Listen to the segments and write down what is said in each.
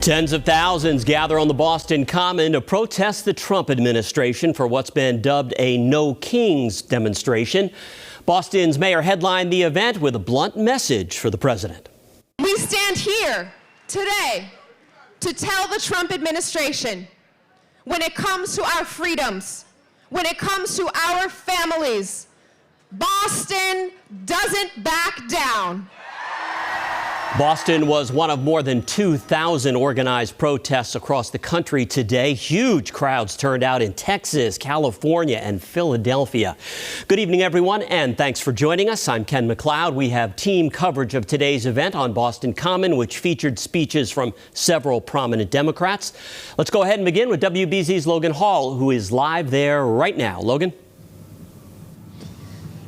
Tens of thousands gather on the Boston Common to protest the Trump administration for what's been dubbed a No Kings demonstration. Boston's mayor headlined the event with a blunt message for the president. We stand here today to tell the Trump administration, when it comes to our freedoms, when it comes to our families, Boston doesn't back down. Boston was one of more than 2,000 organized protests across the country today. Huge crowds turned out in Texas, California, and Philadelphia. Good evening, everyone, and thanks for joining us. I'm Ken McLeod. We have team coverage of today's event on Boston Common, which featured speeches from several prominent Democrats. Let's go ahead and begin with WBZ's Logan Hall, who is live there right now. Logan?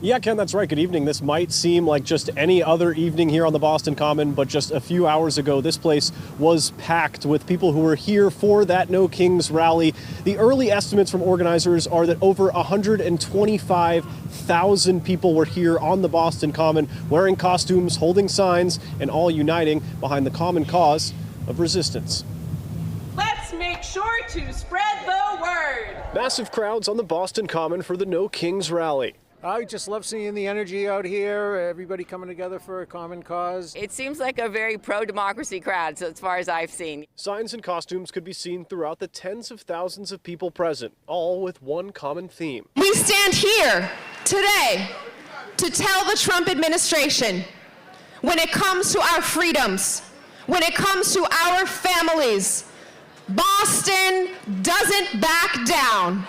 Yeah, Ken, that's right. Good evening. This might seem like just any other evening here on the Boston Common, but just a few hours ago, this place was packed with people who were here for that No Kings rally. The early estimates from organizers are that over 125,000 people were here on the Boston Common, wearing costumes, holding signs, and all uniting behind the common cause of resistance. Let's make sure to spread the word. Massive crowds on the Boston Common for the No Kings rally. I just love seeing the energy out here, everybody coming together for a common cause. It seems like a very pro-democracy crowd, so as far as I've seen. Signs and costumes could be seen throughout the tens of thousands of people present, all with one common theme. We stand here today to tell the Trump administration, when it comes to our freedoms, when it comes to our families, Boston doesn't back down.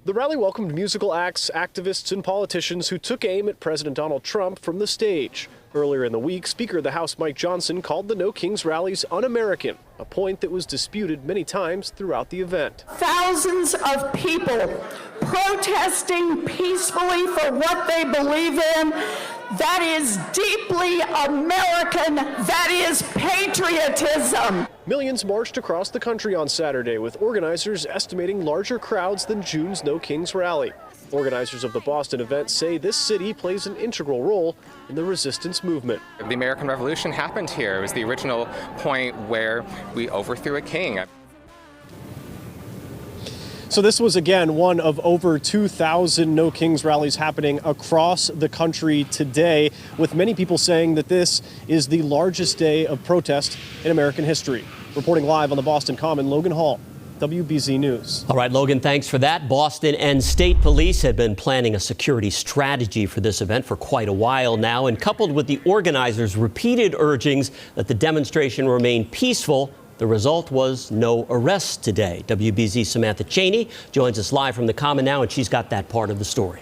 The rally welcomed musical acts, activists, and politicians who took aim at President Donald Trump from the stage. Earlier in the week, Speaker of the House Mike Johnson called the No Kings rallies un-American, a point that was disputed many times throughout the event. Thousands of people protesting peacefully for what they believe in. That is deeply American. That is patriotism. Millions marched across the country on Saturday, with organizers estimating larger crowds than June's No Kings rally. Organizers of the Boston event say this city plays an integral role in the resistance movement. The American Revolution happened here. It was the original point where we overthrew a king. So this was, again, one of over 2,000 No Kings rallies happening across the country today, with many people saying that this is the largest day of protest in American history. Reporting live on the Boston Common, Logan Hall, WBZ News. All right, Logan, thanks for that. Boston and state police had been planning a security strategy for this event for quite a while now, and coupled with the organizers' repeated urgings that the demonstration remain peaceful, the result was no arrests today. WBZ's Samantha Cheney joins us live from the Common now, and she's got that part of the story.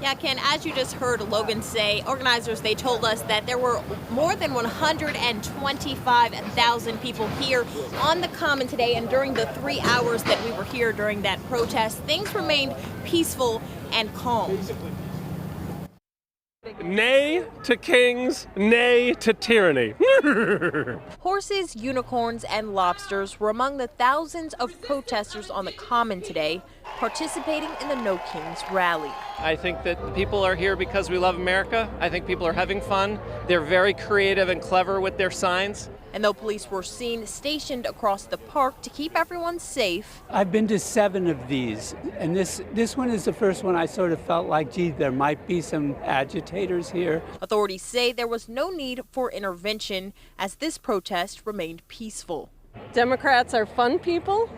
Yeah, Ken, as you just heard Logan say, organizers, they told us that there were more than 125,000 people here on the Common today, and during the 3 hours that we were here during that protest, things remained peaceful and calm. Nay to kings, nay to tyranny. Horses, unicorns, and lobsters were among the thousands of protesters on the Common today participating in the No Kings rally. I think that people are here because we love America. I think people are having fun. They're very creative and clever with their signs. And though police were seen stationed across the park to keep everyone safe. I've been to 7 of these, and this one is the first one I sort of felt like, gee, there might be some agitators here. Authorities say there was no need for intervention as this protest remained peaceful. Democrats are fun people,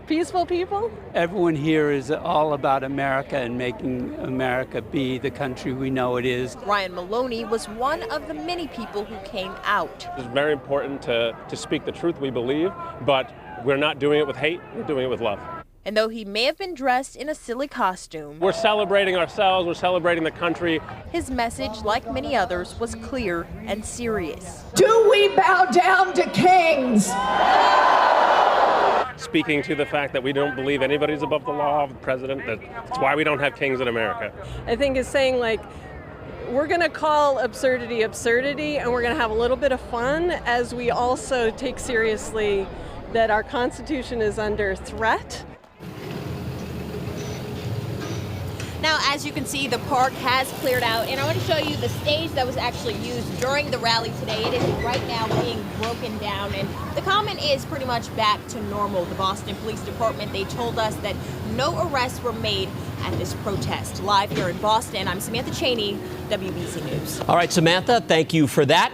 peaceful people. Everyone here is all about America and making America be the country we know it is. Ryan Maloney was one of the many people who came out. It's very important to speak the truth we believe, but we're not doing it with hate, we're doing it with love. And though he may have been dressed in a silly costume, we're celebrating ourselves, we're celebrating the country. His message, like many others, was clear and serious. Do we bow down to kings? Speaking to the fact that we don't believe anybody's above the law, the president, that's why we don't have kings in America. I think it's saying, like, we're going to call absurdity absurdity, and we're going to have a little bit of fun as we also take seriously that our Constitution is under threat. Now, as you can see, the park has cleared out, and I want to show you the stage that was actually used during the rally today. It is right now being broken down, and the Common is pretty much back to normal. The Boston Police Department, they told us that no arrests were made at this protest. Live here in Boston, I'm Samantha Cheney, WBC News. All right, Samantha, thank you for that.